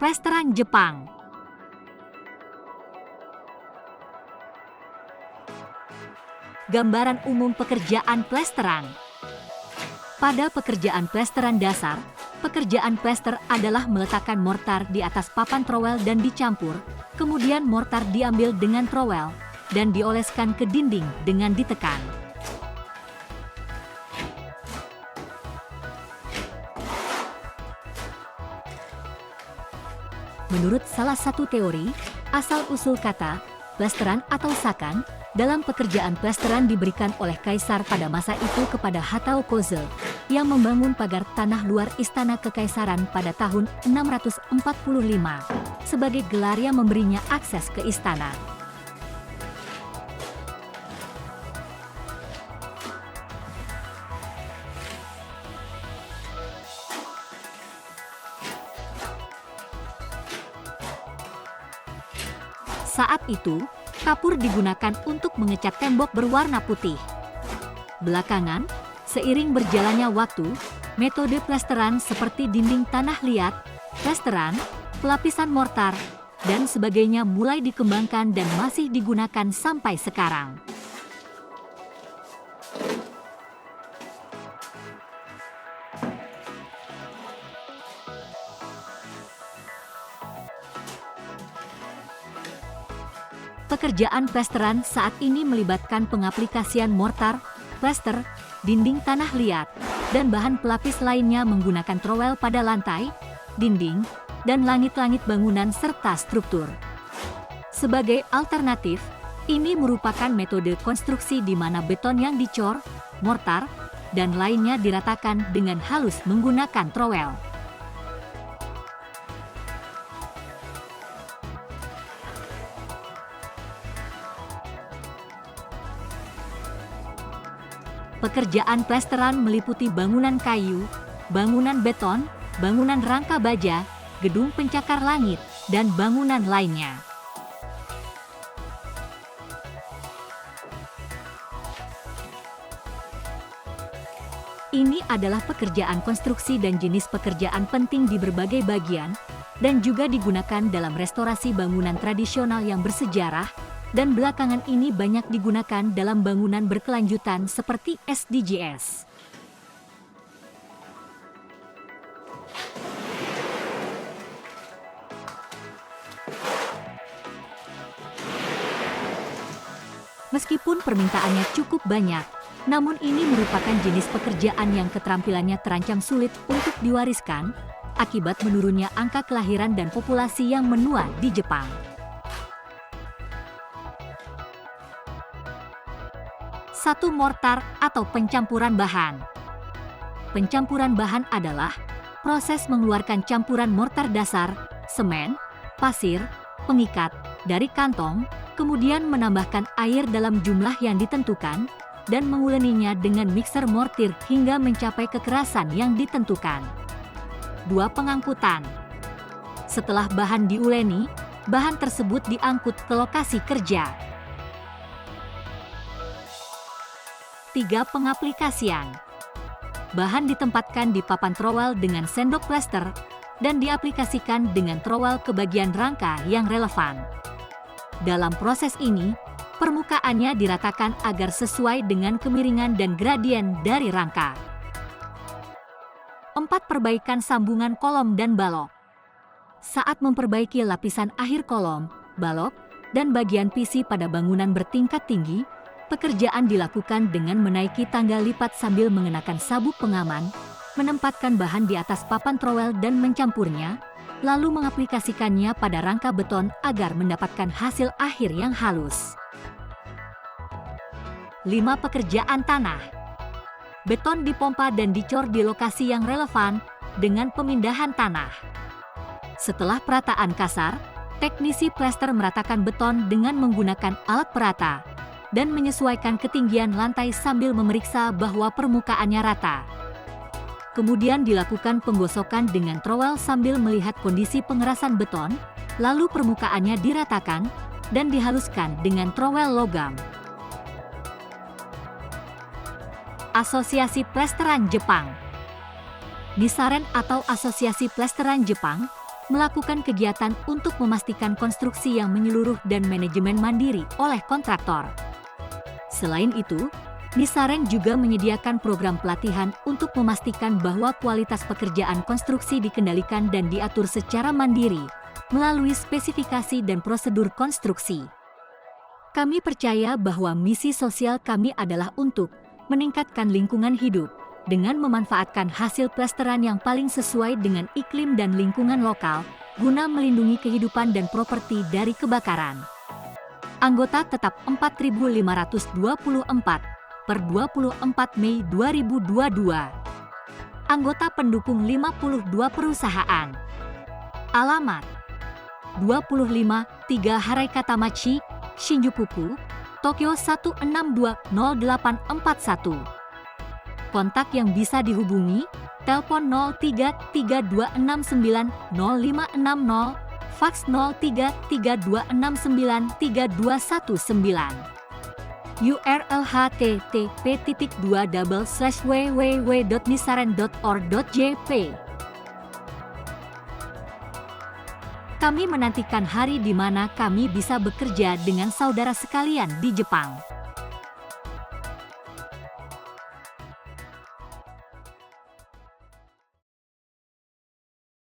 Plesteran Jepang. Gambaran umum pekerjaan plesteran. Pada pekerjaan plesteran dasar, pekerjaan plester adalah meletakkan mortar di atas papan trowel dan dicampur, kemudian mortar diambil dengan trowel dan dioleskan ke dinding dengan ditekan. Menurut salah satu teori, asal-usul kata plesteran atau sakan dalam pekerjaan plesteran diberikan oleh kaisar pada masa itu kepada Hatao Koze yang membangun pagar tanah luar istana kekaisaran pada tahun 645 sebagai gelar yang memberinya akses ke istana. Saat itu, kapur digunakan untuk mengecat tembok berwarna putih. Belakangan, seiring berjalannya waktu, metode plesteran seperti dinding tanah liat, plesteran, pelapisan mortar, dan sebagainya mulai dikembangkan dan masih digunakan sampai sekarang. Pekerjaan plesteran saat ini melibatkan pengaplikasian mortar, plester, dinding tanah liat, dan bahan pelapis lainnya menggunakan trowel pada lantai, dinding, dan langit-langit bangunan serta struktur. Sebagai alternatif, ini merupakan metode konstruksi di mana beton yang dicor, mortar, dan lainnya diratakan dengan halus menggunakan trowel. Pekerjaan plesteran meliputi bangunan kayu, bangunan beton, bangunan rangka baja, gedung pencakar langit, dan bangunan lainnya. Ini adalah pekerjaan konstruksi dan jenis pekerjaan penting di berbagai bagian, dan juga digunakan dalam restorasi bangunan tradisional yang bersejarah, dan belakangan ini banyak digunakan dalam bangunan berkelanjutan seperti SDGs. Meskipun permintaannya cukup banyak, namun ini merupakan jenis pekerjaan yang keterampilannya terancam sulit untuk diwariskan, akibat menurunnya angka kelahiran dan populasi yang menua di Jepang. Satu mortar atau pencampuran bahan. Pencampuran bahan adalah proses mengeluarkan campuran mortar dasar, semen, pasir, pengikat, dari kantong, kemudian menambahkan air dalam jumlah yang ditentukan, dan menguleninya dengan mixer mortir hingga mencapai kekerasan yang ditentukan. 2. Pengangkutan. Setelah bahan diuleni, bahan tersebut diangkut ke lokasi kerja. 3. Pengaplikasian. Bahan ditempatkan di papan trowel dengan sendok plester dan diaplikasikan dengan trowel ke bagian rangka yang relevan. Dalam proses ini, permukaannya diratakan agar sesuai dengan kemiringan dan gradien dari rangka. 4. Perbaikan sambungan kolom dan balok. Saat memperbaiki lapisan akhir kolom, balok, dan bagian PC pada bangunan bertingkat tinggi, pekerjaan dilakukan dengan menaiki tangga lipat sambil mengenakan sabuk pengaman, menempatkan bahan di atas papan trowel dan mencampurnya, lalu mengaplikasikannya pada rangka beton agar mendapatkan hasil akhir yang halus. 5. Pekerjaan tanah. Beton dipompa dan dicor di lokasi yang relevan dengan pemindahan tanah. Setelah perataan kasar, teknisi plester meratakan beton dengan menggunakan alat perata dan menyesuaikan ketinggian lantai sambil memeriksa bahwa permukaannya rata. Kemudian dilakukan penggosokan dengan trowel sambil melihat kondisi pengerasan beton, lalu permukaannya diratakan dan dihaluskan dengan trowel logam. Asosiasi Plesteran Jepang. Nisaren atau Asosiasi Plesteran Jepang melakukan kegiatan untuk memastikan konstruksi yang menyeluruh dan manajemen mandiri oleh kontraktor. Selain itu, Nisareng juga menyediakan program pelatihan untuk memastikan bahwa kualitas pekerjaan konstruksi dikendalikan dan diatur secara mandiri melalui spesifikasi dan prosedur konstruksi. Kami percaya bahwa misi sosial kami adalah untuk meningkatkan lingkungan hidup dengan memanfaatkan hasil plesteran yang paling sesuai dengan iklim dan lingkungan lokal guna melindungi kehidupan dan properti dari kebakaran. Anggota tetap 4.524 per 24 Mei 2022. Anggota pendukung 52 perusahaan. Alamat 25 3 Haraikatamachi, Shinjuku, Tokyo 1620841. Kontak yang bisa dihubungi, telepon 0332690560, fax 0332693219. URL http://www.nisaren.or.jp. Kami menantikan hari di mana kami bisa bekerja dengan saudara sekalian di Jepang.